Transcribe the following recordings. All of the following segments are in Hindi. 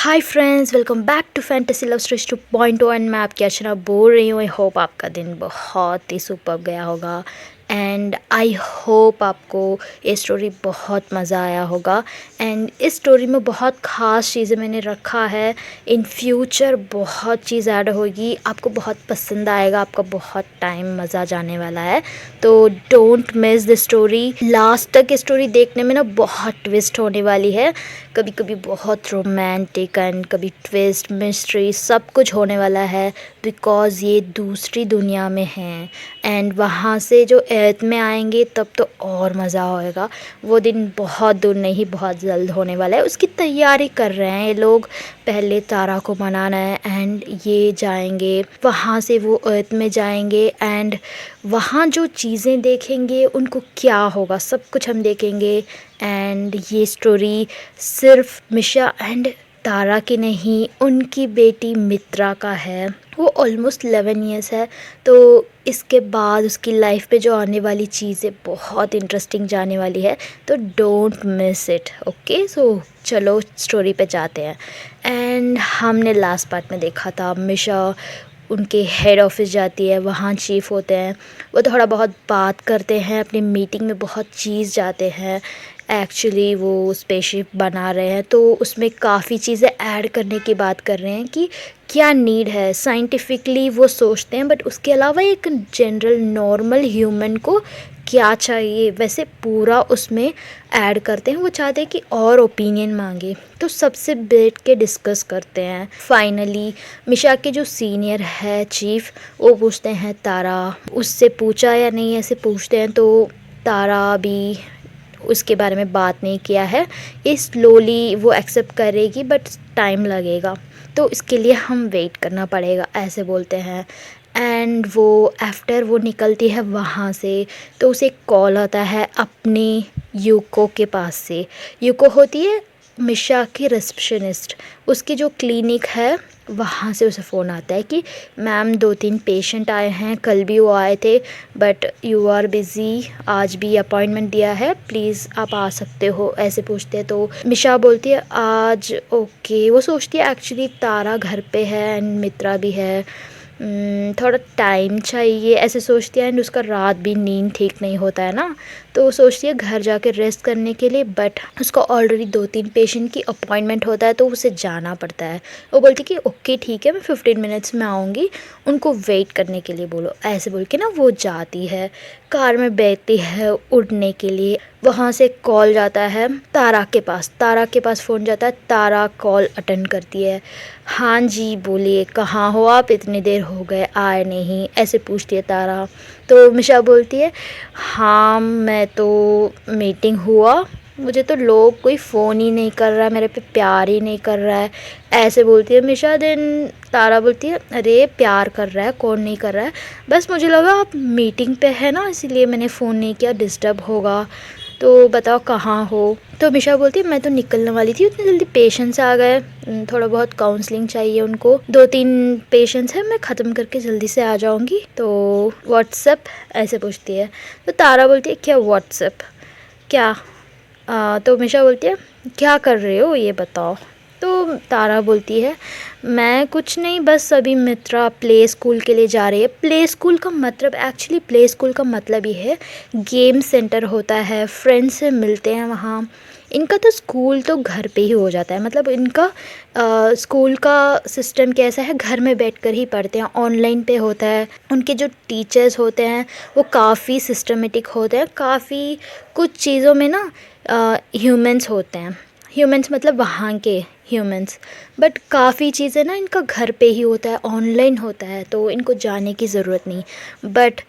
Hi friends, welcome back to fantasy love stories 2.0 and मैं आपकी अर्चना बोल रही हूँ। आई होप आपका दिन बहुत ही सुपर गया होगा एंड आई होप आपको ये स्टोरी बहुत मज़ा आया होगा। एंड इस स्टोरी में बहुत ख़ास चीज़ें मैंने रखा है। इन फ्यूचर बहुत चीज़ ऐड होगी, आपको बहुत पसंद आएगा, आपका बहुत टाइम मज़ा जाने वाला है। तो don't miss the story. Last तक स्टोरी देखने में ना बहुत ट्विस्ट होने वाली है। कभी कभी बहुत रोमांटिक एंड कभी ट्विस्ट मिस्ट्री सब कुछ होने वाला है, बिकॉज़ ये दूसरी दुनिया में है एंड वहाँ से जो अर्थ में आएंगे तब तो और मज़ा होएगा। वो दिन बहुत दूर नहीं, बहुत जल्द होने वाला है। उसकी तैयारी कर रहे हैं ये लोग। पहले तारा को मनाना है एंड ये जाएंगे वहाँ से, वो अर्थ में जाएंगे एंड वहाँ जो चीज़ें देखेंगे उनको क्या होगा सब कुछ हम देखेंगे। एंड ये स्टोरी सिर्फ मिशा एंड तारा की नहीं, उनकी बेटी मित्रा का है। वो ऑलमोस्ट 11 ईयर्स है। तो इसके बाद उसकी लाइफ पे जो आने वाली चीज़ें बहुत इंटरेस्टिंग जाने वाली है, तो डोंट मिस इट। ओके, सो चलो स्टोरी पे जाते हैं। एंड हमने लास्ट पार्ट में देखा था मिशा उनके हेड ऑफिस जाती है, वहाँ चीफ़ होते हैं, वो थोड़ा बहुत बात करते हैं, अपनी मीटिंग में बहुत चीज़ जाते हैं। एक्चुअली वो स्पेसशिप बना रहे हैं तो उसमें काफ़ी चीज़ें ऐड करने की बात कर रहे हैं कि क्या नीड है। साइंटिफिकली वो सोचते हैं, बट उसके अलावा एक जनरल नॉर्मल ह्यूमन को क्या चाहिए वैसे पूरा उसमें ऐड करते हैं। वो चाहते हैं कि और ओपिनियन मांगे, तो सबसे बैठ के डिस्कस करते हैं। फाइनली मिशा के जो सीनियर है चीफ, वो पूछते हैं तारा उससे पूछा या नहीं, ऐसे पूछते हैं। तो तारा भी उसके बारे में बात नहीं किया है। ये स्लोली वो एक्सेप्ट करेगी बट टाइम लगेगा, तो इसके लिए हम वेट करना पड़ेगा, ऐसे बोलते हैं। एंड वो आफ्टर वो निकलती है वहाँ से, तो उसे कॉल आता है अपनी यूको के पास से। यूको होती है मिशा की रिसेप्शनिस्ट, उसकी जो क्लिनिक है वहाँ से उसे फ़ोन आता है कि मैम 2-3 पेशेंट आए हैं, कल भी वो आए थे बट यू आर बिज़ी, आज भी अपॉइंटमेंट दिया है, प्लीज़ आप आ सकते हो, ऐसे पूछते हैं। तो मिशा बोलती है आज ओके। वो सोचती है एक्चुअली तारा घर पे है एंड मित्रा भी है, थोड़ा टाइम चाहिए, ऐसे सोचती है। एंड उसका रात भी नींद ठीक नहीं होता है ना, तो सोचती है घर जाके रेस्ट करने के लिए, बट उसका ऑलरेडी 2-3 पेशेंट की अपॉइंटमेंट होता है तो उसे जाना पड़ता है। वो बोलती कि ओके ठीक है, मैं 15 मिनट्स में आऊँगी, उनको वेट करने के लिए बोलो, ऐसे बोल के ना वो जाती है, कार में बैठती है उड़ने के लिए। वहाँ से कॉल जाता है तारा के पास, तारा के पास फ़ोन जाता है, तारा कॉल अटेंड करती है। हाँ जी बोलिए, कहाँ हो आप, इतनी देर हो गए आए नहीं, ऐसे पूछती है तारा। तो मिशा बोलती है हाँ मैं तो मीटिंग हुआ, मुझे तो लोग कोई फ़ोन ही नहीं कर रहा है, मेरे पे प्यार ही नहीं कर रहा है, ऐसे बोलती है मिशा। देन तारा बोलती है अरे प्यार कर रहा है, कौन नहीं कर रहा है, बस मुझे लगा आप मीटिंग पे है ना, इसीलिए मैंने फ़ोन नहीं किया, डिस्टर्ब होगा, तो बताओ कहाँ हो। तो मिशा बोलती है मैं तो निकलने वाली थी, उतनी जल्दी पेशेंट्स आ गए, थोड़ा बहुत काउंसलिंग चाहिए उनको, 2-3 पेशेंट्स हैं, मैं ख़त्म करके जल्दी से आ जाऊँगी, तो व्हाट्सएप, ऐसे पूछती है। तो तारा बोलती है क्या व्हाट्सएप, क्या तो मिशा बोलती है क्या कर रहे हो ये बताओ। तो तारा बोलती है मैं कुछ नहीं, बस अभी मित्रा प्ले स्कूल के लिए जा रही है। प्ले स्कूल का मतलब, एक्चुअली प्ले स्कूल का मतलब ये है गेम सेंटर होता है, फ्रेंड्स से मिलते हैं वहाँ। इनका तो स्कूल तो घर पे ही हो जाता है, मतलब इनका स्कूल का सिस्टम कैसा है, घर में बैठकर ही पढ़ते हैं, ऑनलाइन पे होता है। उनके जो टीचर्स होते हैं वो काफ़ी सिस्टमेटिक होते हैं, काफ़ी कुछ चीज़ों में ना ह्यूमंस होते हैं, ह्यूमंस मतलब वहाँ के ह्यूमंस, बट काफ़ी चीज़ें ना इनका घर पे ही होता है, ऑनलाइन होता है, तो इनको जाने की ज़रूरत नहीं। बट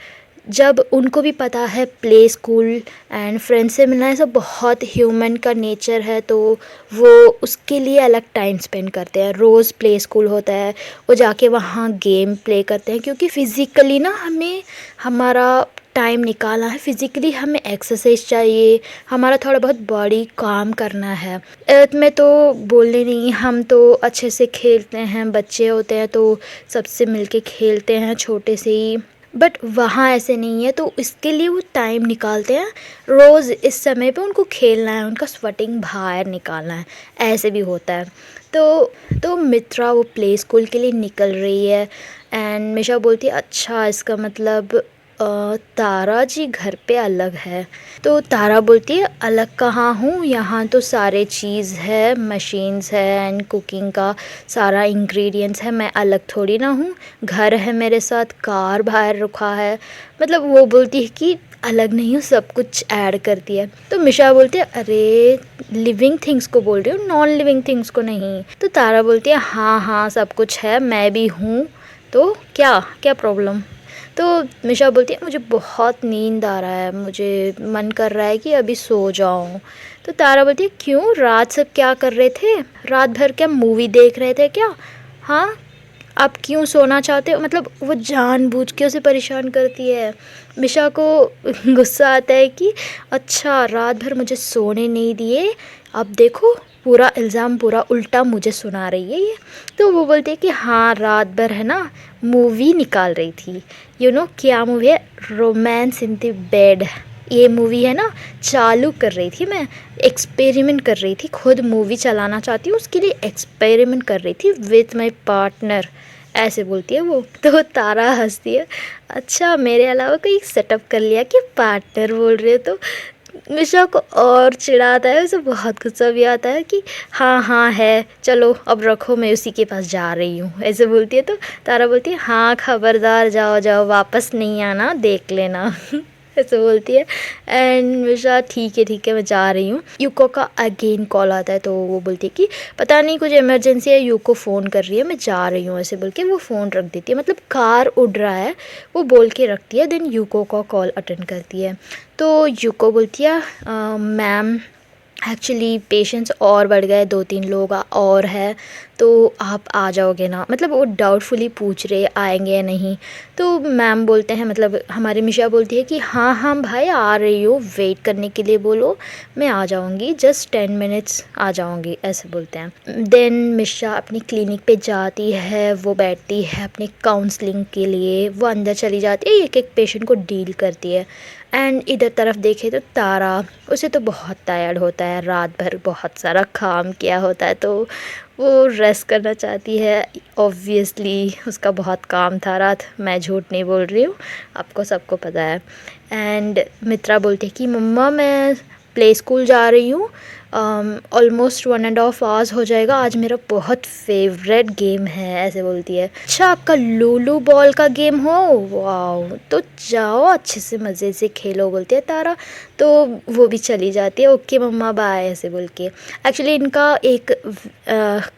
जब उनको भी पता है प्ले स्कूल एंड फ्रेंड्स से मिलना, ऐसा बहुत ह्यूमन का नेचर है, तो वो उसके लिए अलग टाइम स्पेंड करते हैं। रोज़ प्ले स्कूल होता है, वो जाके वहाँ गेम प्ले करते हैं, क्योंकि फ़िज़िकली ना हमें हमारा टाइम निकालना है, फ़िज़िकली हमें एक्सरसाइज चाहिए, हमारा थोड़ा बहुत बॉडी काम करना है। अर्थ में तो बोलने नहीं, हम तो अच्छे से खेलते हैं, बच्चे होते हैं तो सबसे मिलके खेलते हैं छोटे से ही, बट वहाँ ऐसे नहीं है, तो इसके लिए वो टाइम निकालते हैं। रोज़ इस समय पे उनको खेलना है, उनका स्वेटिंग बाहर निकालना है, ऐसे भी होता है। तो मित्रा वो प्ले स्कूल के लिए निकल रही है एंड मिशा बोलती है अच्छा इसका मतलब तारा जी घर पे अलग है। तो तारा बोलती है अलग कहाँ हूँ, यहाँ तो सारे चीज़ है, मशीन्स है एंड कुकिंग का सारा इंग्रेडिएंट्स है, मैं अलग थोड़ी ना हूँ। घर है मेरे साथ, कार बाहर रुका है, मतलब वो बोलती है कि अलग नहीं हूँ, सब कुछ ऐड करती है। तो मिशा बोलती है अरे लिविंग थिंग्स को बोल रही हूँ, नॉन लिविंग थिंग्स को नहीं। तो तारा बोलती है हाँ हाँ सब कुछ है, मैं भी हूँ, तो क्या क्या प्रॉब्लम। तो मिशा बोलती है मुझे बहुत नींद आ रहा है, मुझे मन कर रहा है कि अभी सो जाऊं। तो तारा बोलती है क्यों, रात सब क्या कर रहे थे, रात भर क्या मूवी देख रहे थे क्या? हाँ, आप क्यों सोना चाहते हो, मतलब वो जानबूझ के उसे परेशान करती है। मिशा को गुस्सा आता है कि अच्छा रात भर मुझे सोने नहीं दिए, अब देखो पूरा इल्ज़ाम पूरा उल्टा मुझे सुना रही है ये। तो वो बोलती है कि हाँ रात भर है ना मूवी निकाल रही थी। क्या मूवी है, रोमांस इन द बेड, ये मूवी है ना, चालू कर रही थी मैं, एक्सपेरिमेंट कर रही थी, खुद मूवी चलाना चाहती हूँ उसके लिए एक्सपेरिमेंट कर रही थी विथ माई पार्टनर, ऐसे बोलती है वो। तो तारा हंसती है अच्छा मेरे अलावा कोई सेटअप कर लिया कि पार्टनर बोल रहे हो। तो मिशा को और चिढ़ाता है, उसे बहुत गुस्सा भी आता है कि हाँ हाँ है, चलो अब रखो मैं उसी के पास जा रही हूँ, ऐसे बोलती है। तो तारा बोलती है हाँ खबरदार, जाओ जाओ वापस नहीं आना, देख लेना ऐसे बोलती है। एंड मिशा ठीक है मैं जा रही हूँ। यूको का अगेन कॉल आता है, तो वो बोलती है कि पता नहीं कुछ इमरजेंसी है, यूको फ़ोन कर रही है, मैं जा रही हूँ, ऐसे बोल के वो फ़ोन रख देती है, मतलब कार उड़ रहा है वो बोल के रखती है। देन यूको का कॉल अटेंड करती है। तो यूको बोलती है मैम एक्चुअली पेशेंट्स और बढ़ गए, 2-3 लोग और है, तो आप आ जाओगे ना, मतलब वो डाउटफुली पूछ रहे आएंगे या नहीं। तो मैम बोलते हैं, मतलब हमारी मिशा बोलती है कि हाँ हाँ भाई आ रही हूँ, वेट करने के लिए बोलो, मैं आ जाऊँगी, जस्ट 10 मिनट्स आ जाऊँगी, ऐसे बोलते हैं। देन मिशा अपनी क्लिनिक पे जाती है, वो बैठती है अपनी काउंसलिंग के लिए, वो अंदर चली जाती है, एक एक पेशेंट को डील करती है। एंड इधर तरफ देखे तो तारा, उसे तो बहुत टायर्ड होता है, रात भर बहुत सारा काम किया होता है, तो वो रेस्ट करना चाहती है। ऑब्वियसली उसका बहुत काम था रात, मैं झूठ नहीं बोल रही हूँ, आपको सबको पता है। एंड मित्रा बोलती है कि मम्मा मैं प्ले स्कूल जा रही हूँ, ऑलमोस्ट 1.5 आवर्स हो जाएगा, आज मेरा बहुत फेवरेट गेम है, ऐसे बोलती है। अच्छा आपका लूलू बॉल का गेम हो, वाह, तो जाओ अच्छे से मज़े से खेलो, बोलती है तारा। तो वो भी चली जाती है, ओके मम्मा बाय, ऐसे बोल के। एक्चुअली इनका एक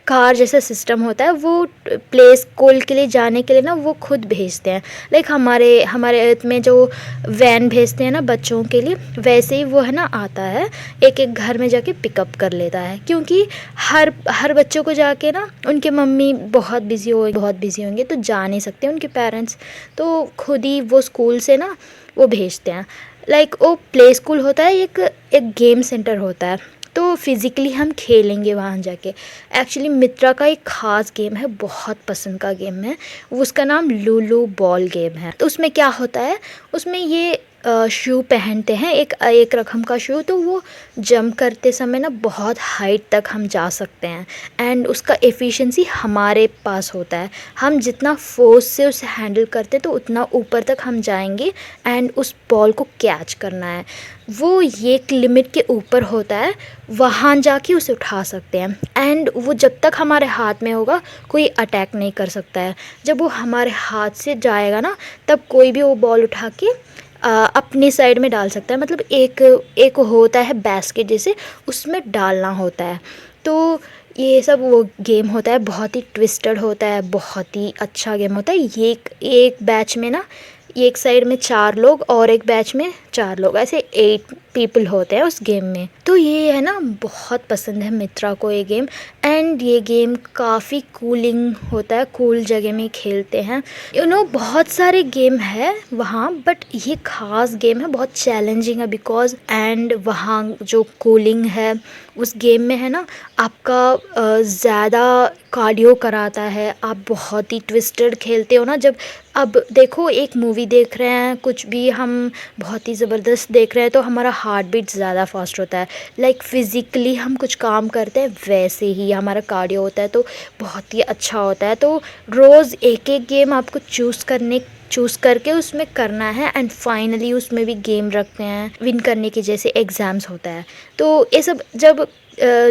कार जैसा सिस्टम होता है, वो प्ले स्कूल के लिए जाने के लिए ना वो खुद भेजते हैं, लाइक हमारे अर्थ में जो वैन भेजते हैं ना बच्चों के लिए, वैसे ही वो है ना आता है, एक एक घर में जाके पिकअप कर लेता है, क्योंकि हर बच्चों को जाके ना उनके मम्मी बहुत बिज़ी होंगे तो जा नहीं सकते उनके पेरेंट्स, तो खुद ही वो स्कूल से ना वो भेजते हैं। लाइक वो प्ले स्कूल होता है, एक गेम सेंटर होता है, तो फिज़िकली हम खेलेंगे वहाँ जाके। एक्चुअली मित्रा का एक ख़ास गेम है, बहुत पसंद का गेम है, उसका नाम लूलू बॉल गेम है। तो उसमें क्या होता है, उसमें ये शू पहनते हैं, एक रकम का शू, तो वो जंप करते समय ना बहुत हाइट तक हम जा सकते हैं एंड उसका एफिशिएंसी हमारे पास होता है, हम जितना फोर्स से उसे हैंडल करते तो उतना ऊपर तक हम जाएंगे एंड उस बॉल को कैच करना है। वो एक लिमिट के ऊपर होता है, वहाँ जाके उसे उठा सकते हैं एंड वो जब तक हमारे हाथ में होगा कोई अटैक नहीं कर सकता है। जब वो हमारे हाथ से जाएगा ना, तब कोई भी वो बॉल उठा के अपनी साइड में डाल सकता है, मतलब एक होता है बास्केट जैसे, उसमें डालना होता है। तो ये सब वो गेम होता है, बहुत ही ट्विस्टेड होता है, बहुत ही अच्छा गेम होता है। ये एक बैच में ना, एक साइड में 4 लोग और एक बैच में 4 लोग, ऐसे पीपल होते हैं उस गेम में। तो ये है ना बहुत पसंद है मित्रा को ये गेम। एंड ये गेम काफ़ी कूलिंग होता है, कूल जगह में खेलते हैं। बहुत सारे गेम है वहाँ, बट ये खास गेम है, बहुत चैलेंजिंग है बिकॉज एंड वहाँ जो कूलिंग है उस गेम में है ना, आपका ज़्यादा कार्डियो कराता है। आप बहुत ही ट्विस्टेड खेलते हो ना जब, अब देखो एक मूवी देख रहे हैं, कुछ भी हम बहुत ही ज़बरदस्त देख रहे हैं तो हमारा हार्ट बीट ज़्यादा फास्ट होता है। लाइक फिज़िकली हम कुछ काम करते हैं वैसे ही हमारा कार्डियो होता है, तो बहुत ही अच्छा होता है। तो रोज़ एक एक गेम आपको चूज़ करके उसमें करना है एंड फाइनली उसमें भी गेम रखते हैं विन करने के, जैसे एग्ज़ाम्स होता है। तो ये सब जब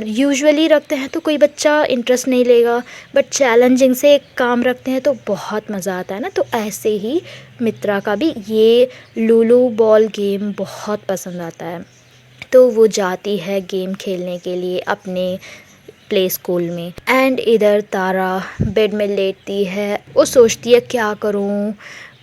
यूजुअली रखते हैं तो कोई बच्चा इंटरेस्ट नहीं लेगा, बट चैलेंजिंग से एक काम रखते हैं तो बहुत मज़ा आता है ना। तो ऐसे ही मित्रा का भी ये लूलू बॉल गेम बहुत पसंद आता है। तो वो जाती है गेम खेलने के लिए अपने प्ले स्कूल में, एंड इधर तारा बेड में लेटती है। वो सोचती है क्या करूं,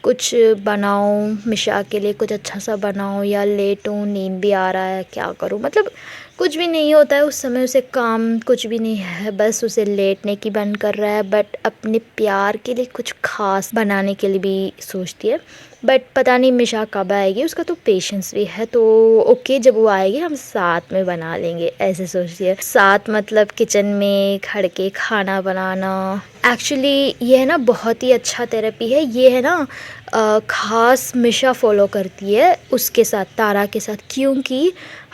कुछ बनाऊं मिशा के लिए, कुछ अच्छा सा बनाऊं या लेटूं, नींद भी आ रहा है, क्या करूं। मतलब कुछ भी नहीं होता है उस समय, उसे काम कुछ भी नहीं है, बस उसे लेटने की मन कर रहा है। बट अपने प्यार के लिए कुछ खास बनाने के लिए भी सोचती है, बट पता नहीं मिशा कब आएगी, उसका तो पेशेंस भी है। तो ओके, जब वो आएगी हम साथ में बना लेंगे, ऐसे सोचती है। साथ मतलब किचन में खड़ के खाना बनाना। एक्चुअली ये है ना बहुत ही अच्छा थेरेपी है। ये है ना ख़ास मिशा फॉलो करती है उसके साथ, तारा के साथ, क्योंकि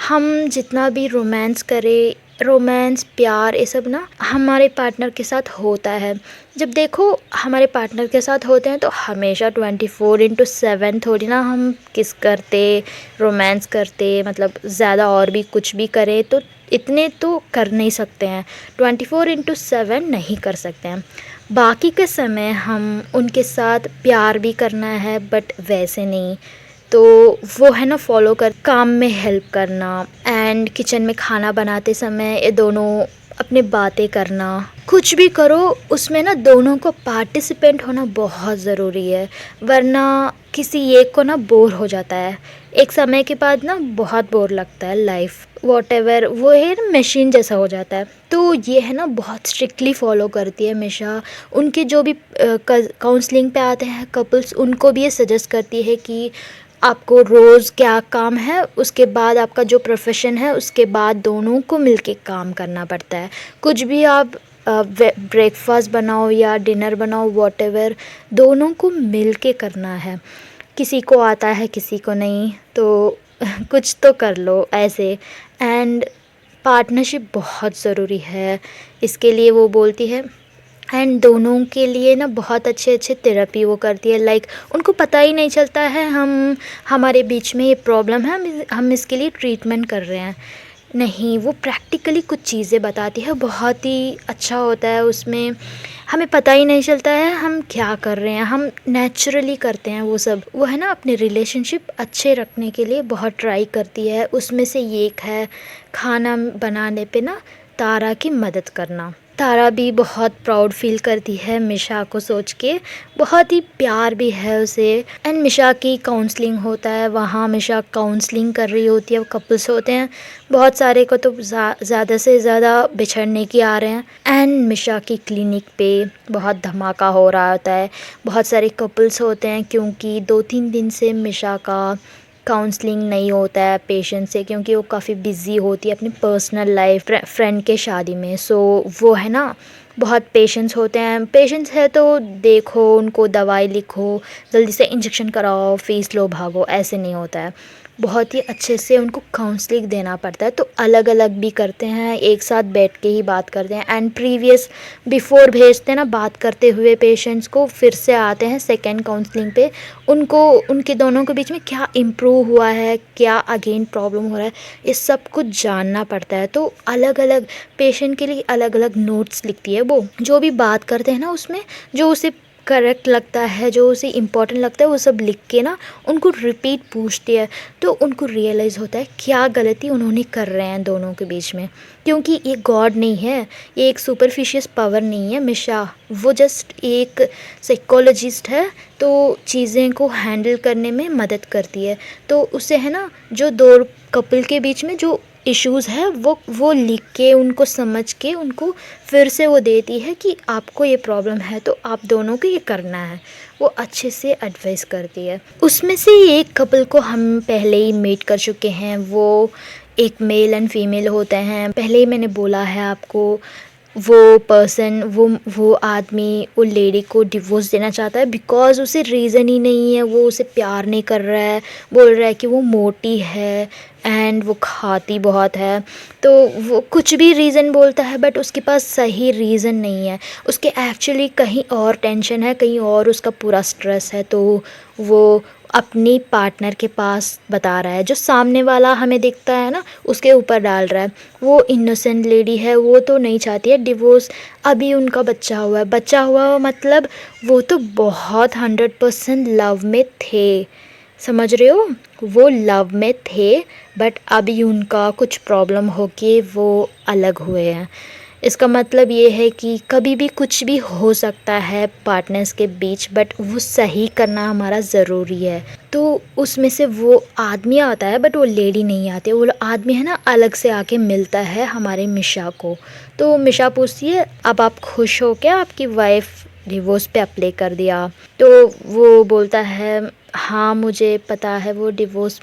हम जितना भी रोमांस करें, रोमांस प्यार ये सब ना हमारे पार्टनर के साथ होता है। जब देखो हमारे पार्टनर के साथ होते हैं तो हमेशा 24/7 थोड़ी ना हम किस करते, रोमांस करते, मतलब ज़्यादा और भी कुछ भी करें तो इतने तो कर नहीं सकते हैं, 24/7 नहीं कर सकते हैं। बाकी के समय हम उनके साथ प्यार भी करना है, बट वैसे नहीं। तो वो है ना फॉलो कर, काम में हेल्प करना एंड किचन में खाना बनाते समय ये दोनों अपने बातें करना। कुछ भी करो उसमें ना दोनों को पार्टिसिपेंट होना बहुत ज़रूरी है, वरना किसी एक को ना बोर हो जाता है। एक समय के बाद ना बहुत बोर लगता है लाइफ, वॉटेवर वो है ना मशीन जैसा हो जाता है। तो ये है ना बहुत स्ट्रिक्टली फॉलो करती है हमेशा। उनके जो भी काउंसलिंग पे आते हैं कपल्स, उनको भी ये सजेस्ट करती है कि आपको रोज़ क्या काम है, उसके बाद आपका जो प्रोफेशन है, उसके बाद दोनों को मिलके काम करना पड़ता है। कुछ भी आप ब्रेकफास्ट बनाओ या डिनर बनाओ, वॉटेवर दोनों को मिलके करना है। किसी को आता है किसी को नहीं, तो कुछ तो कर लो ऐसे। एंड पार्टनरशिप बहुत ज़रूरी है, इसके लिए वो बोलती है। एंड दोनों के लिए ना बहुत अच्छे अच्छे थेरेपी वो करती है। लाइक उनको पता ही नहीं चलता है हमारे बीच में ये प्रॉब्लम है, हम इसके लिए ट्रीटमेंट कर रहे हैं, नहीं, वो प्रैक्टिकली कुछ चीज़ें बताती है, बहुत ही अच्छा होता है उसमें। हमें पता ही नहीं चलता है हम क्या कर रहे हैं, हम नेचुरली करते हैं वो सब। वो है ना अपने रिलेशनशिप अच्छे रखने के लिए बहुत ट्राई करती है। उसमें से ये एक है खाना बनाने पे ना तारा की मदद करना। तारा भी बहुत प्राउड फील करती है मिशा को सोच के, बहुत ही प्यार भी है उसे। एंड मिशा की काउंसलिंग होता है वहाँ, मिशा काउंसलिंग कर रही होती है, कपल्स होते हैं बहुत सारे को तो ज़्यादा से ज़्यादा बिछड़ने की आ रहे हैं। एंड मिशा की क्लिनिक पे बहुत धमाका हो रहा होता है, बहुत सारे कपल्स होते हैं, क्योंकि 2-3 दिन से मिशा का काउंसलिंग नहीं होता है पेशेंट से, क्योंकि वो काफ़ी बिज़ी होती है अपनी पर्सनल लाइफ फ्रेंड के शादी में। सो वो है ना बहुत पेशेंट्स होते हैं, पेशेंट्स है तो देखो उनको दवाई लिखो, जल्दी से इंजेक्शन कराओ, फीस लो, भागो, ऐसे नहीं होता है। बहुत ही अच्छे से उनको काउंसलिंग देना पड़ता है। तो अलग अलग भी करते हैं, एक साथ बैठ के ही बात करते हैं एंड बिफोर भेजते हैं ना बात करते हुए पेशेंट्स को, फिर से आते हैं सेकेंड काउंसलिंग पे। उनको उनके दोनों के बीच में क्या इम्प्रूव हुआ है, क्या अगेन प्रॉब्लम हो रहा है, ये सब कुछ जानना पड़ता है। तो अलग अलग पेशेंट के लिए अलग अलग नोट्स लिखती है वो, जो भी बात करते हैं ना उसमें, जो उसे करेक्ट लगता है, जो उसे इम्पोर्टेंट लगता है वो सब लिख के ना उनको रिपीट पूछती है, तो उनको रियलाइज़ होता है क्या गलती उन्होंने कर रहे हैं दोनों के बीच में। क्योंकि ये गॉड नहीं है, ये एक सुपरफिशियस पावर नहीं है मिशा, वो जस्ट एक साइकोलॉजिस्ट है, तो चीज़ें को हैंडल करने में मदद करती है। तो उसे है ना जो दो कपल के बीच में जो इश्यूज़ है वो लिख के उनको समझ के उनको फिर से वो देती है कि आपको ये प्रॉब्लम है तो आप दोनों को ये करना है, वो अच्छे से एडवाइस करती है। उसमें से एक कपल को हम पहले ही मीट कर चुके हैं, वो एक मेल एंड फीमेल होते हैं। पहले ही मैंने बोला है आपको, वो पर्सन वो आदमी वो लेडी को डिवोर्स देना चाहता है बिकॉज़ उसे रीज़न ही नहीं है, वो उसे प्यार नहीं कर रहा है, बोल रहा है कि वो मोटी है एंड वो खाती बहुत है। तो वो कुछ भी रीज़न बोलता है बट उसके पास सही रीज़न नहीं है, उसके एक्चुअली कहीं और टेंशन है, कहीं और उसका पूरा स्ट्रेस है, तो वो अपनी पार्टनर के पास बता रहा है। जो सामने वाला हमें दिखता है ना उसके ऊपर डाल रहा है। वो इनोसेंट लेडी है, वो तो नहीं चाहती है डिवोर्स। अभी उनका बच्चा हुआ है, बच्चा हुआ मतलब वो तो बहुत 100% लव में थे, समझ रहे हो, वो लव में थे बट अभी उनका कुछ प्रॉब्लम होके वो अलग हुए हैं। इसका मतलब ये है कि कभी भी कुछ भी हो सकता है पार्टनर्स के बीच, बट वो सही करना हमारा ज़रूरी है। तो उसमें से वो आदमी आता है बट वो लेडी नहीं आती, वो आदमी है ना अलग से आके मिलता है हमारे मिशा को। तो मिशा पूछती है अब आप खुश हो क्या, आपकी वाइफ डिवोर्स पे अप्लाई कर दिया? तो वो बोलता है हाँ मुझे पता है वो डिवोर्स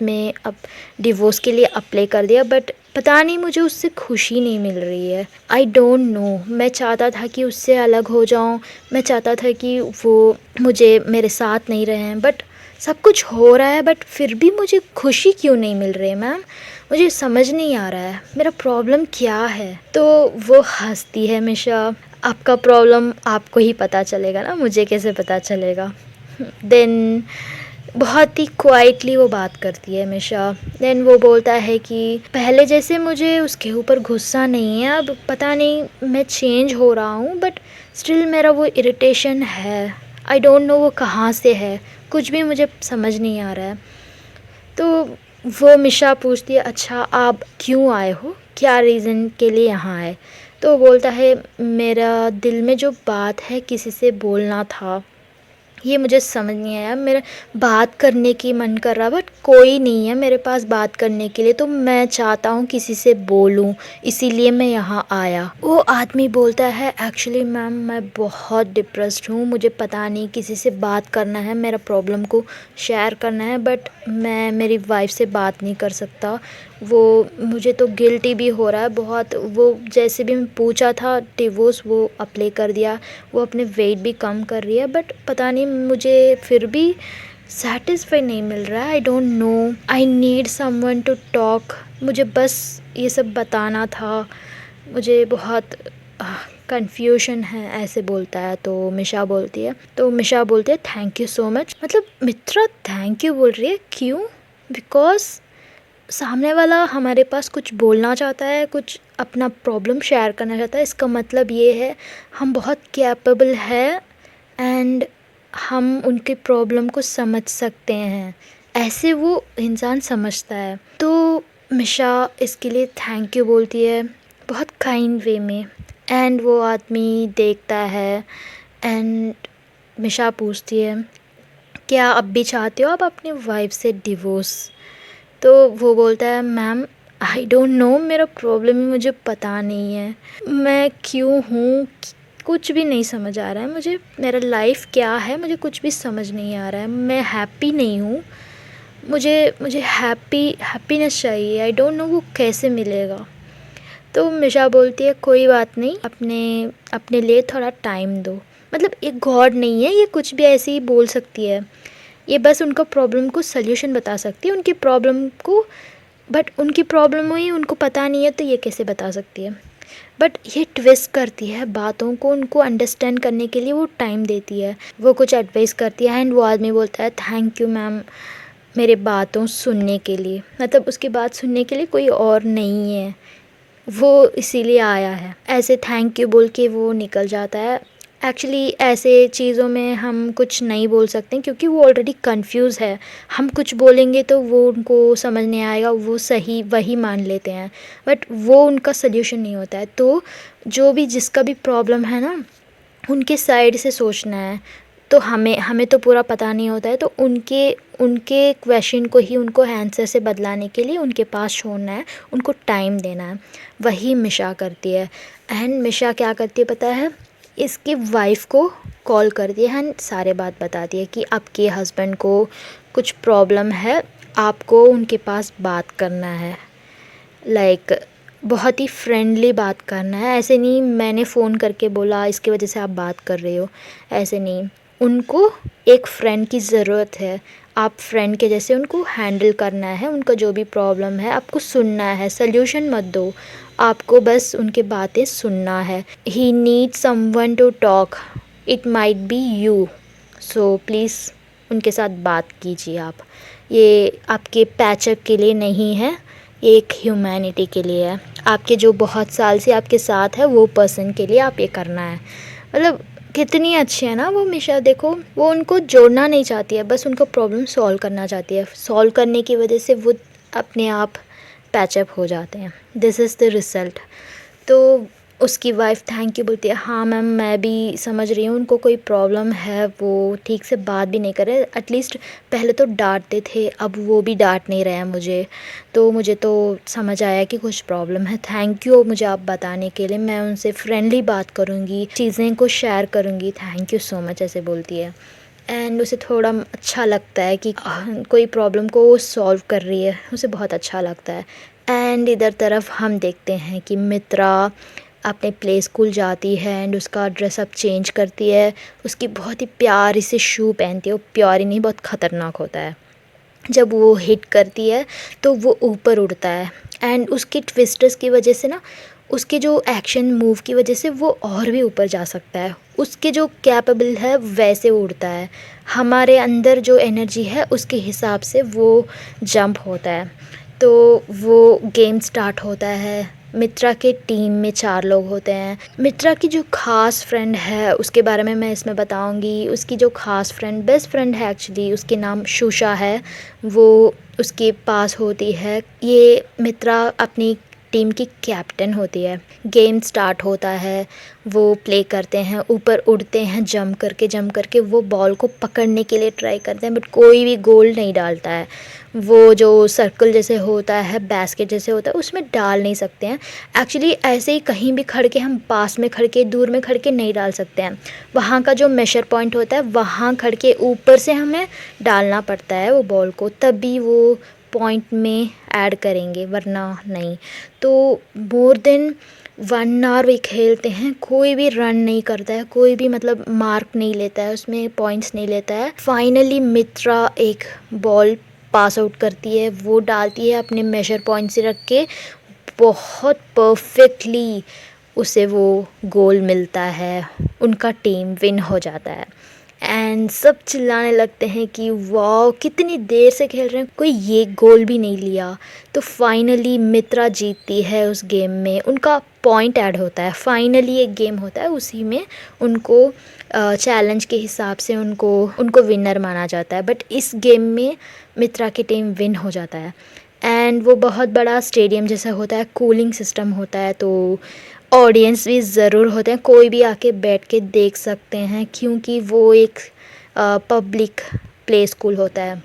के लिए अप्लाई कर दिया, बट पता नहीं मुझे उससे खुशी नहीं मिल रही है। आई डोंट नो, मैं चाहता था कि उससे अलग हो जाऊं, मैं चाहता था कि वो मुझे मेरे साथ नहीं रहे हैं, बट सब कुछ हो रहा है बट फिर भी मुझे खुशी क्यों नहीं मिल रही है मैम, मुझे समझ नहीं आ रहा है मेरा प्रॉब्लम क्या है। तो वो हंसती है मिशा, आपका प्रॉब्लम आपको ही पता चलेगा ना, मुझे कैसे पता चलेगा। देन बहुत ही क्वाइटली वो बात करती है मिशा। देन वो बोलता है कि पहले जैसे मुझे उसके ऊपर गुस्सा नहीं है, अब पता नहीं मैं चेंज हो रहा हूँ बट स्टिल मेरा वो इरिटेशन है। आई डोंट नो वो कहाँ से है, कुछ भी मुझे समझ नहीं आ रहा है। तो वो मिशा पूछती है अच्छा आप क्यों आए हो, क्या रीज़न के लिए यहाँ आए? तो वो बोलता है मेरा दिल में जो बात है किसी से बोलना था, ये मुझे समझ नहीं आया, मेरा बात करने की मन कर रहा बट कोई नहीं है मेरे पास बात करने के लिए, तो मैं चाहता हूँ किसी से बोलूँ, इसीलिए मैं यहाँ आया। वो आदमी बोलता है एक्चुअली मैम मैं बहुत डिप्रेस्ड हूँ, मुझे पता नहीं किसी से बात करना है, मेरा प्रॉब्लम को शेयर करना है बट मैं मेरी वाइफ से बात नहीं कर सकता। वो मुझे तो गिल्टी भी हो रहा है बहुत, वो जैसे भी मैं पूछा था डिवोर्स वो अप्लाई कर दिया, वो अपने वेट भी कम कर रही है बट पता नहीं मुझे फिर भी सेटिस्फाई नहीं मिल रहा है। I don't know, I need someone to talk, मुझे बस ये सब बताना था, मुझे बहुत कन्फ्यूजन है, ऐसे बोलता है। तो मिशा बोलती है थैंक यू सो मच, मतलब मित्रा थैंक यू बोल रही है क्यों? बिकॉज सामने वाला हमारे पास कुछ बोलना चाहता है, कुछ अपना प्रॉब्लम शेयर करना चाहता है, इसका मतलब ये है हम बहुत कैपेबल है एंड हम उनके प्रॉब्लम को समझ सकते हैं, ऐसे वो इंसान समझता है। तो मिशा इसके लिए थैंक यू बोलती है बहुत काइंड वे में, एंड वो आदमी देखता है एंड मिशा पूछती है क्या अब भी चाहते हो आप अपनी वाइफ से डिवोर्स? तो वो बोलता है मैम आई डोंट नो, मेरा प्रॉब्लम ही मुझे पता नहीं है, मैं क्यों हूँ, कुछ भी नहीं समझ आ रहा है मुझे, मेरा लाइफ क्या है मुझे कुछ भी समझ नहीं आ रहा है, मैं हैप्पी नहीं हूँ, मुझे हैप्पीनेस चाहिए, आई डोंट नो वो कैसे मिलेगा। तो मिशा बोलती है कोई बात नहीं, अपने लिए थोड़ा टाइम दो, मतलब ये गॉड नहीं है, ये कुछ भी ऐसे ही बोल सकती है, ये बस उनका प्रॉब्लम को सल्यूशन बता सकती है उनकी प्रॉब्लम को, बट उनकी प्रॉब्लम हुई उनको पता नहीं है तो ये कैसे बता सकती है। बट ये ट्विस्ट करती है बातों को, उनको अंडरस्टैंड करने के लिए वो टाइम देती है, वो कुछ एडवाइस करती है एंड वो आदमी बोलता है थैंक यू मैम मेरे बातों सुनने के लिए, मतलब उसकी बात सुनने के लिए कोई और नहीं है, वो इसीलिए आया है। ऐसे थैंक यू बोल के वो निकल जाता है एक्चुअली ऐसे चीज़ों में हम कुछ नहीं बोल सकते क्योंकि वो ऑलरेडी कंफ्यूज है। हम कुछ बोलेंगे तो वो उनको समझ नहीं आएगा, वो सही वही मान लेते हैं, बट वो उनका सल्यूशन नहीं होता है। तो जो भी जिसका भी प्रॉब्लम है ना, उनके साइड से सोचना है। तो हमें हमें तो पूरा पता नहीं होता है, तो उनके उनके क्वेश्चन को ही उनको आंसर से बदलाने के लिए उनके पास छोड़ना है, उनको टाइम देना है। वही मिशा करती है। एंड मिशा क्या करती है पता है, इसकी वाइफ को कॉल करती है एंड सारे बात बताती है कि आपके हस्बैंड को कुछ प्रॉब्लम है, आपको उनके पास बात करना है। लाइक बहुत ही फ्रेंडली बात करना है, ऐसे नहीं मैंने फ़ोन करके बोला इसकी वजह से आप बात कर रहे हो, ऐसे नहीं। उनको एक फ्रेंड की ज़रूरत है, आप फ्रेंड के जैसे उनको हैंडल करना है। उनका जो भी प्रॉब्लम है आपको सुनना है, सल्यूशन मत दो, आपको बस उनके बातें सुनना है। He need someone to talk, it might be you, so please उनके साथ बात कीजिए आप। ये आपके पैचअप के लिए नहीं है, ये एक ह्यूमैनिटी के लिए है। आपके जो बहुत साल से आपके साथ है वो पर्सन के लिए आप ये करना है। मतलब कितनी अच्छी है ना वो मिशा, देखो वो उनको जोड़ना नहीं चाहती है, बस उनको प्रॉब्लम सॉल्व करना चाहती है। सॉल्व करने की वजह से वो अपने आप पैचअप हो जाते हैं। This is the result. तो उसकी वाइफ थैंक यू बोलती है, हाँ मैम मैं भी समझ रही हूँ उनको कोई प्रॉब्लम है, वो ठीक से बात भी नहीं कर रहे। एटलीस्ट पहले तो डांटते थे, अब वो भी डांट नहीं रहे हैं मुझे, तो मुझे तो समझ आया कि कुछ प्रॉब्लम है। थैंक यू मुझे आप बताने के लिए, मैं उनसे फ्रेंडली बात करूँगी, चीज़ें को शेयर करूँगी, थैंक यू सो मच, ऐसे बोलती है। एंड उसे थोड़ा अच्छा लगता है कि कोई प्रॉब्लम को वो सॉल्व कर रही है, उसे बहुत अच्छा लगता है। एंड इधर तरफ हम देखते हैं कि मित्रा अपने प्ले स्कूल जाती है एंड उसका ड्रेसअप चेंज करती है। उसकी बहुत ही प्यारी सी शू पहनती है, वो प्यारी नहीं बहुत ख़तरनाक होता है। जब वो हिट करती है तो वो ऊपर उड़ता है एंड उसके ट्विस्टर्स की वजह से ना, उसके जो एक्शन मूव की वजह से वो और भी ऊपर जा सकता है। उसके जो कैपेबल है वैसे उड़ता है। हमारे अंदर जो एनर्जी है उसके हिसाब से वो जंप होता है। तो वो गेम स्टार्ट होता है। मित्रा के टीम में 4 लोग होते हैं। मित्रा की जो ख़ास फ्रेंड है उसके बारे में मैं इसमें बताऊंगी। उसकी जो ख़ास फ्रेंड, बेस्ट फ्रेंड है एक्चुअली, उसके नाम शुशा है, वो उसके पास होती है। ये मित्रा अपनी टीम की कैप्टन होती है। गेम स्टार्ट होता है, वो प्ले करते हैं, ऊपर उड़ते हैं, जंप करके वो बॉल को पकड़ने के लिए ट्राई करते हैं, बट कोई भी गोल नहीं डालता है। वो जो सर्कल जैसे होता है, बास्केट जैसे होता है, उसमें डाल नहीं सकते हैं। एक्चुअली ऐसे ही कहीं भी खड़ के, हम पास में खड़ के, दूर में खड़ के नहीं डाल सकते हैं। वहाँ का जो मेजर पॉइंट होता है वहाँ खड़ के ऊपर से हमें डालना पड़ता है वो बॉल को, तभी वो पॉइंट में ऐड करेंगे, वरना नहीं। तो मोर देन 1 आवर वे खेलते हैं, कोई भी रन नहीं करता है, कोई भी मतलब मार्क नहीं लेता है, उसमें पॉइंट्स नहीं लेता है। फाइनली मित्रा एक बॉल पास आउट करती है, वो डालती है अपने मेजर पॉइंट से रख के, बहुत परफेक्टली उसे वो गोल मिलता है, उनका टीम विन हो जाता है। एंड सब चिल्लाने लगते हैं कि वाह कितनी देर से खेल रहे हैं, कोई ये गोल भी नहीं लिया। तो फाइनली मित्रा जीतती है उस गेम में, उनका पॉइंट ऐड होता है। फाइनली एक गेम होता है, उसी में उनको चैलेंज के हिसाब से उनको विनर माना जाता है। बट इस गेम में मित्रा की टीम विन हो जाता है। एंड वो बहुत बड़ा स्टेडियम जैसा होता है, कूलिंग सिस्टम होता है, तो ऑडियंस भी ज़रूर होते हैं, कोई भी आके बैठ के देख सकते हैं, क्योंकि वो एक पब्लिक प्ले स्कूल होता है।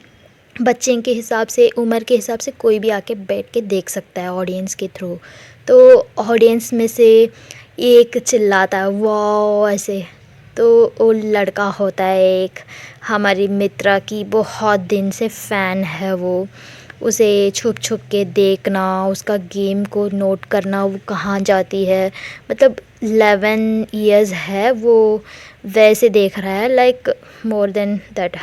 बच्चे के हिसाब से, उम्र के हिसाब से कोई भी आके बैठ के देख सकता है ऑडियंस के थ्रू। तो ऑडियंस में से एक चिल्लाता है वाह ऐसे, तो वो लड़का होता है एक, हमारी मित्रा की बहुत दिन से फ़ैन है वो। उसे छुप छुप के देखना, उसका गेम को नोट करना, वो कहाँ जाती है, मतलब 11 इयर्स है वो, वैसे देख रहा है, लाइक मोर देन दैट।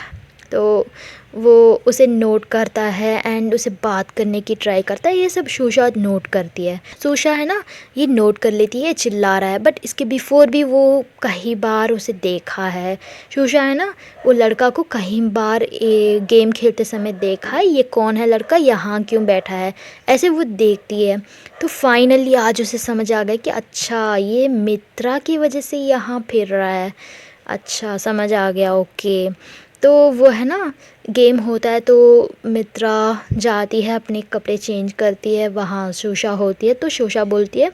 तो वो उसे नोट करता है एंड उसे बात करने की ट्राई करता है। ये सब शोशा नोट करती है। शोशा है ना, ये नोट कर लेती है चिल्ला रहा है, बट इसके बिफोर भी वो कई बार उसे देखा है। शोशा है ना, वो लड़का को कई बार गेम खेलते समय देखा है। ये कौन है लड़का, यहाँ क्यों बैठा है, ऐसे वो देखती है। तो फाइनली आज उसे समझ आ गया कि अच्छा ये मित्रा की वजह से यहाँ फिर रहा है। अच्छा समझ आ गया, ओके। तो वो है ना, गेम होता है तो मित्रा जाती है, अपने कपड़े चेंज करती है, वहाँ शोशा होती है। तो शोशा बोलती है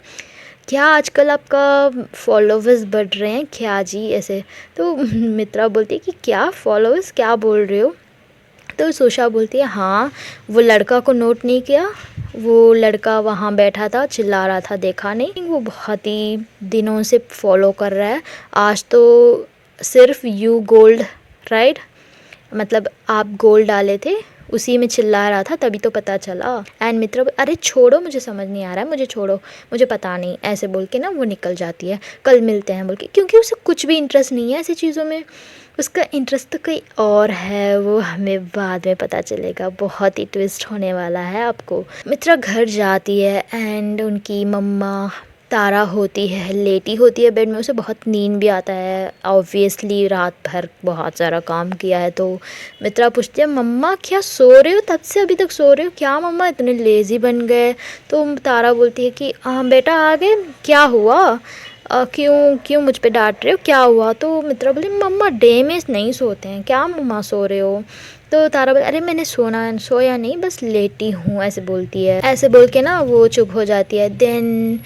क्या आजकल आपका फॉलोवर्स बढ़ रहे हैं क्या जी, ऐसे। तो मित्रा बोलती है कि क्या फॉलोवर्स, क्या बोल रहे हो। तो शोशा बोलती है हाँ, वो लड़का को नोट नहीं किया, वो लड़का वहाँ बैठा था चिल्ला रहा था, देखा नहीं, वो बहुत ही दिनों से फॉलो कर रहा है। आज तो सिर्फ यू गोल्ड, राइट, मतलब आप गोल्ड डाले थे, उसी में चिल्ला रहा था, तभी तो पता चला। एंड मित्रा अरे छोड़ो, मुझे समझ नहीं आ रहा है, मुझे छोड़ो, मुझे पता नहीं, ऐसे बोल के ना वो निकल जाती है। कल मिलते हैं बोल के, क्योंकि उसे कुछ भी इंटरेस्ट नहीं है ऐसी चीज़ों में। उसका इंटरेस्ट तो कहीं और है, वो हमें बाद में पता चलेगा। बहुत ही ट्विस्ट होने वाला है आपको। मित्रा घर जाती है एंड उनकी मम्मा तारा होती है, लेटी होती है बेड में। उसे बहुत नींद भी आता है, ऑब्वियसली रात भर बहुत सारा काम किया है। तो मित्रा पूछती है मम्मा क्या सो रहे हो, तब से अभी तक सो रहे हो क्या मम्मा, इतने लेज़ी बन गए। तो तारा बोलती है कि हाँ बेटा आ गए, क्या हुआ, क्यों क्यों मुझ पे डांट रहे हो, क्या हुआ। तो मित्रा बोली मम्मा डे में नहीं सोते हैं क्या मम्मा, सो रहे हो। तो तारा बोले अरे मैंने सोया नहीं, बस लेटी हूँ, ऐसे बोलती है। ऐसे बोल के ना वो चुप हो जाती है। देन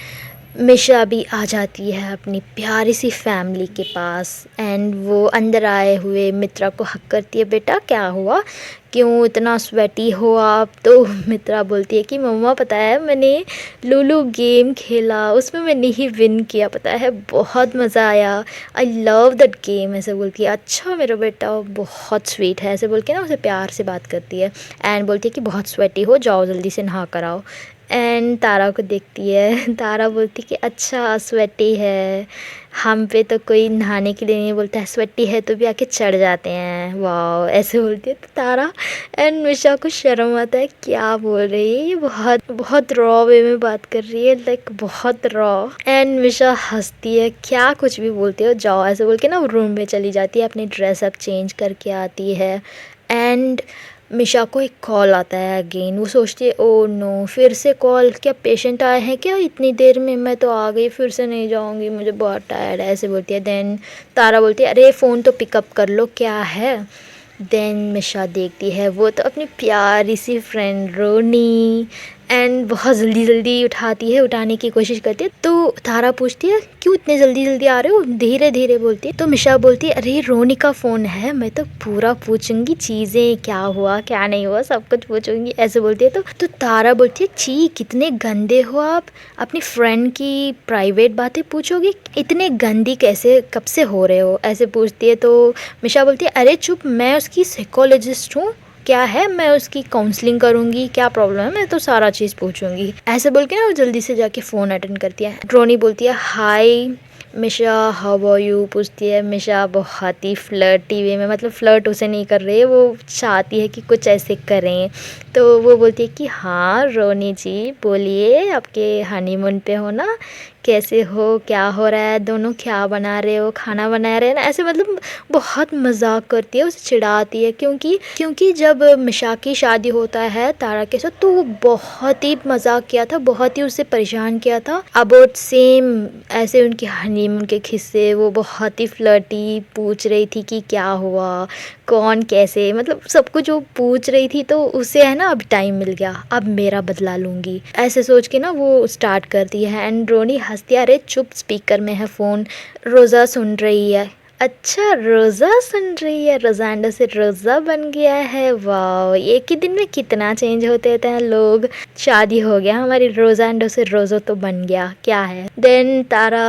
मिशा भी आ जाती है अपनी प्यारी सी फैमिली के पास एंड वो अंदर आए हुए मित्रा को हक करती है, बेटा क्या हुआ, क्यों इतना स्वेटी हो आप। तो मित्रा बोलती है कि मम्मा पता है मैंने लूलू गेम खेला, उसमें मैंने ही विन किया, पता है बहुत मज़ा आया, आई लव दैट गेम, ऐसे बोलती है। अच्छा मेरा बेटा बहुत स्वीट है, ऐसे बोल के ना उसे प्यार से बात करती है एंड बोलती है कि बहुत स्वेटी हो, जाओ जल्दी से नहा कर आओ। एंड तारा को देखती है, तारा बोलती कि अच्छा स्वेटी है, हम पे तो कोई नहाने के लिए नहीं बोलता है, स्वेटी है तो भी आके चढ़ जाते हैं, वाह, ऐसे बोलती है। तो तारा एंड मिशा को शर्म आता है, क्या बोल रही है ये, बहुत बहुत रॉ वे में बात कर रही है, लाइक बहुत रॉ। एंड मिशा हंसती है, क्या कुछ भी बोलते हो, जाओ, ऐसे बोल के ना रूम में चली जाती है, अपनी ड्रेस अप चेंज करके आती है। एंड मिशा को एक कॉल आता है अगेन, वो सोचती है ओ नो फिर से कॉल, क्या पेशेंट आए हैं क्या इतनी देर में, मैं तो आ गई, फिर से नहीं जाऊंगी, मुझे बहुत टायर्ड है, ऐसे बोलती है। देन तारा बोलती है अरे फ़ोन तो पिकअप कर लो, क्या है। देन मिशा देखती है वो तो अपनी प्यारी सी फ्रेंड रोनी, एंड बहुत जल्दी जल्दी उठाती है, उठाने की कोशिश करती है। तो तारा पूछती है क्यों इतने जल्दी जल्दी आ रहे हो, धीरे धीरे बोलती है। तो मिशा बोलती है अरे रोनी का फ़ोन है, मैं तो पूरा पूछूंगी, चीज़ें क्या हुआ क्या नहीं हुआ सब कुछ पूछूंगी, ऐसे बोलती है। तो तारा बोलती है छी कितने गंदे हो आप, अपनी फ्रेंड की प्राइवेट बातें पूछोगे, इतने गंदी कैसे कब से हो रहे हो, ऐसे पूछती है। तो मिशा बोलती है अरे चुप, मैं उसकी साइकोलॉजिस्ट हूँ, क्या है, मैं उसकी काउंसलिंग करूँगी, क्या प्रॉब्लम है, मैं तो सारा चीज़ पूछूंगी, ऐसे बोल के ना वो जल्दी से जाके फ़ोन अटेंड करती है। रोनी बोलती है हाय मिशा हाउ आर यू, पूछती है। मिशा बहुत ही फ्लर्टी वे में, मतलब फ्लर्ट उसे नहीं कर रही है, वो चाहती है कि कुछ ऐसे करें। तो वो बोलती है कि हाँ रोनी जी बोलिए, आपके हनीमून पे हो ना, कैसे हो, क्या हो रहा है, दोनों क्या बना रहे हो, खाना बना रहे हैं ना, ऐसे मतलब बहुत मजाक करती है, उसे चिढ़ाती है। क्योंकि जब मिशा की शादी होता है तारा के साथ, तो वो बहुत ही मजाक किया था, बहुत ही उसे परेशान किया था अबाउट सेम ऐसे उनके हनीमून के किस्से। वो बहुत ही फ्लर्टी पूछ रही थी कि क्या हुआ, कौन कैसे, मतलब सब कुछ वो पूछ रही थी। तो उसे है ना अब टाइम मिल गया, अब मेरा बदला लूँगी, ऐसे सोच के ना वो स्टार्ट करती है। एंड रोनी हंसती है, अरे चुप, स्पीकर में है फ़ोन, रोज़ा सुन रही है। अच्छा रोज़ा सुन रही है, रोज़ांडा से रोज़ा बन गया है, वाह, एक ही दिन में कितना चेंज होते रहते हैं लोग, शादी हो गया हमारी, रोज़ांडो से रोज़ो तो बन गया, क्या है। देन तारा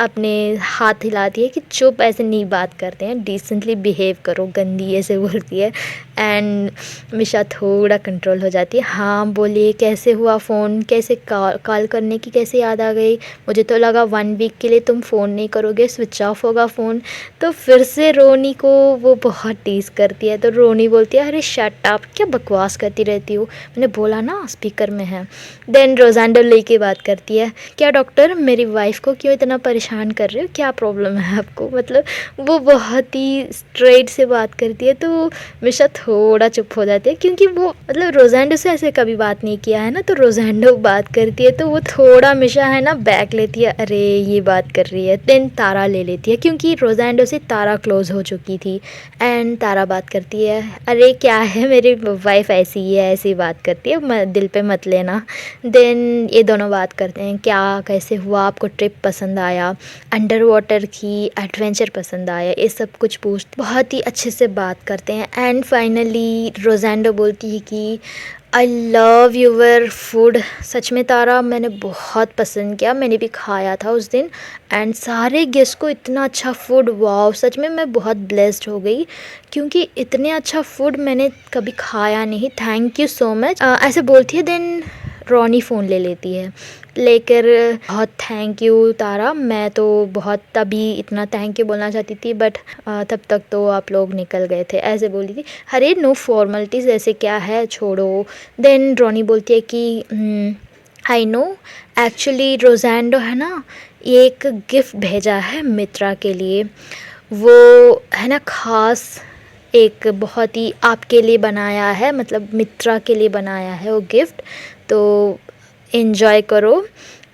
अपने हाथ हिलाती है कि चुप, ऐसे नहीं बात करते हैं, डिसेंटली बिहेव करो, गंदी, ऐसे बोलती है। एंड मिशा थोड़ा कंट्रोल हो जाती है, हाँ बोलिए कैसे हुआ फ़ोन, कैसे कॉल करने की कैसे याद आ गई, मुझे तो लगा 1 वीक के लिए तुम फ़ोन नहीं करोगे, स्विच ऑफ होगा फ़ोन, फ़ोन। तो फिर से रोनी को वो बहुत टीज़ करती है, तो रोनी बोलती है, अरे शट अप, क्या बकवास करती रहती हो, मैंने बोला ना स्पीकर में है। देन रोज़ांडो लेके बात करती है, क्या डॉक्टर मेरी वाइफ़ को क्यों इतना परेशान कर रहे हो, क्या प्रॉब्लम है आपको? मतलब वो बहुत ही स्ट्रेट से बात करती है, तो मिशा थोड़ा चुप हो जाती है, क्योंकि वो मतलब रोज़ांडो से ऐसे कभी बात नहीं किया है ना, तो रोज़ांडो बात करती है तो वो थोड़ा मिशा है ना बैक लेती है, अरे ये बात कर रही है। देन तारा ले लेती है, क्योंकि रोज़ांडो से तारा क्लोज़ हो चुकी थी। एंड तारा बात करती है, अरे क्या है, मेरी वाइफ ऐसी ही है, ऐसी बात करती है, दिल पे मत लेना। देन ये दोनों बात करते हैं, क्या कैसे हुआ, आपको ट्रिप पसंद आया, अंडर वाटर की एडवेंचर पसंद आया, ये सब कुछ पूछ बहुत ही अच्छे से बात करते हैं। एंड फाइनली रोज़ांडो बोलती है कि आई लव यूर फूड। सच में तारा, मैंने बहुत पसंद किया, मैंने भी खाया था उस दिन। एंड सारे गेस्ट को इतना अच्छा फूड, वाओ, सच में मैं बहुत ब्लेस्ड हो गई, क्योंकि इतने अच्छा फूड मैंने कभी खाया नहीं, थैंक यू सो मच, ऐसे बोलती है। देन रोनी फ़ोन ले लेती है, लेकर बहुत थैंक यू तारा, मैं तो बहुत तभी इतना थैंक यू बोलना चाहती थी, बट तब तक तो आप लोग निकल गए थे, ऐसे बोली थी। अरे नो फॉर्मेलिटीज़, ऐसे क्या है, छोड़ो। देन रोनी बोलती है कि आई नो, एक्चुअली रोज़ांडो है ना, ये एक गिफ्ट भेजा है मित्रा के लिए, वो है ना ख़ास एक बहुत ही आपके लिए बनाया है, मतलब मित्रा के लिए बनाया है वो गिफ्ट, तो एंजॉय करो,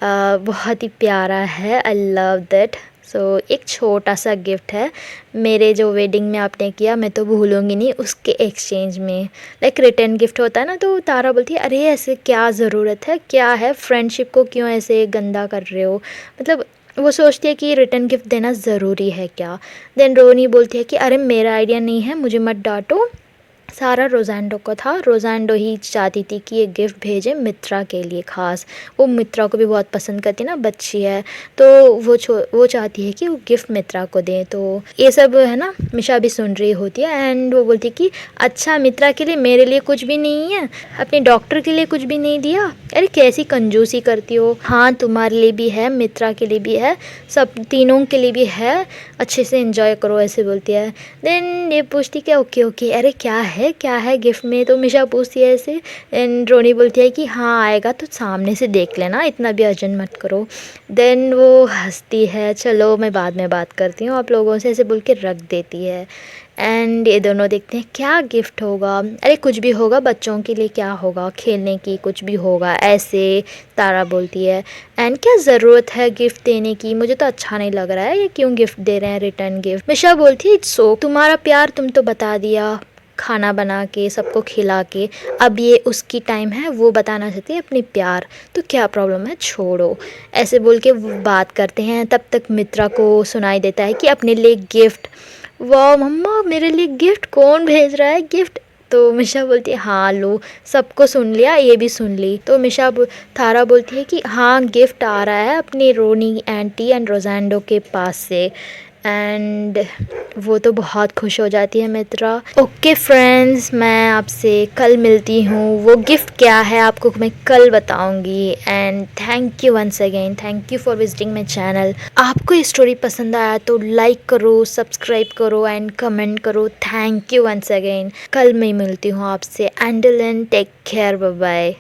बहुत ही प्यारा है, आई लव दैट। सो एक छोटा सा गिफ्ट है, मेरे जो वेडिंग में आपने किया, मैं तो भूलूंगी नहीं, उसके एक्सचेंज में लाइक रिटर्न गिफ्ट होता है ना। तो तारा बोलती है, अरे ऐसे क्या ज़रूरत है, क्या है, फ्रेंडशिप को क्यों ऐसे गंदा कर रहे हो, मतलब वो सोचती है कि रिटर्न गिफ्ट देना ज़रूरी है क्या। देन रोनी बोलती है कि अरे मेरा आइडिया नहीं है, मुझे मत डांटो, सारा रोज़ांडो को था, रोज़ांडो ही चाहती थी कि ये गिफ्ट भेजे मित्रा के लिए ख़ास, वो मित्रा को भी बहुत पसंद करती ना, बच्ची है, तो वो चाहती है कि वो गिफ्ट मित्रा को दें। तो ये सब है ना मिशा भी सुन रही होती है, एंड वो बोलती है कि अच्छा, मित्रा के लिए मेरे लिए कुछ भी नहीं है, अपने डॉक्टर के लिए कुछ भी नहीं दिया, अरे कैसी कंजूसी करती हो, हाँ तुम्हारे लिए भी है, मित्रा के लिए भी है, सब तीनों के लिए भी है, अच्छे से एंजॉय करो, ऐसे बोलती है। देन ये पूछती कि ओके ओके, अरे क्या है गिफ्ट में, तो मिशा पूछती है ऐसे, एंड रोनी बोलती है कि हाँ आएगा तो सामने से देख लेना, इतना भी अर्जन मत करो। देन वो हंसती है, चलो मैं बाद में बात करती हूँ आप लोगों से, ऐसे बोल के रख देती है। एंड ये दोनों देखते हैं क्या गिफ्ट होगा, अरे कुछ भी होगा, बच्चों के लिए क्या होगा, खेलने की कुछ भी होगा, ऐसे तारा बोलती है। एंड क्या ज़रूरत है गिफ्ट देने की, मुझे तो अच्छा नहीं लग रहा है, ये क्यों गिफ्ट दे रहे हैं रिटर्न गिफ्ट। मिशा बोलती है, इट्स सो, तुम्हारा प्यार तुम तो बता दिया, खाना बना के सबको खिला के, अब ये उसकी टाइम है, वो बताना चाहती है अपनी प्यार, तो क्या प्रॉब्लम है, छोड़ो, ऐसे बोल के वो बात करते हैं। तब तक मित्रा को सुनाई देता है कि अपने लिए गिफ्ट, वाह मम्मा मेरे लिए गिफ्ट, कौन भेज रहा है गिफ्ट। तो मिशा बोलती है, हाँ लो, सबको सुन लिया, ये भी सुन ली। तो थारा बोलती है कि हाँ गिफ्ट आ रहा है अपनी रोनी आंटी एंड रोज़ांडो के पास से, एंड वो तो बहुत खुश हो जाती है मित्रा। ओके फ्रेंड्स, मैं आपसे कल मिलती हूँ, वो गिफ्ट क्या है आपको मैं कल बताऊँगी। And thank you once again, thank you for visiting my channel. आपको ये स्टोरी पसंद आया तो लाइक करो, सब्सक्राइब करो एंड कमेंट करो। थैंक यू वंस अगेन, कल मैं मिलती हूँ आपसे, and then take care, bye bye.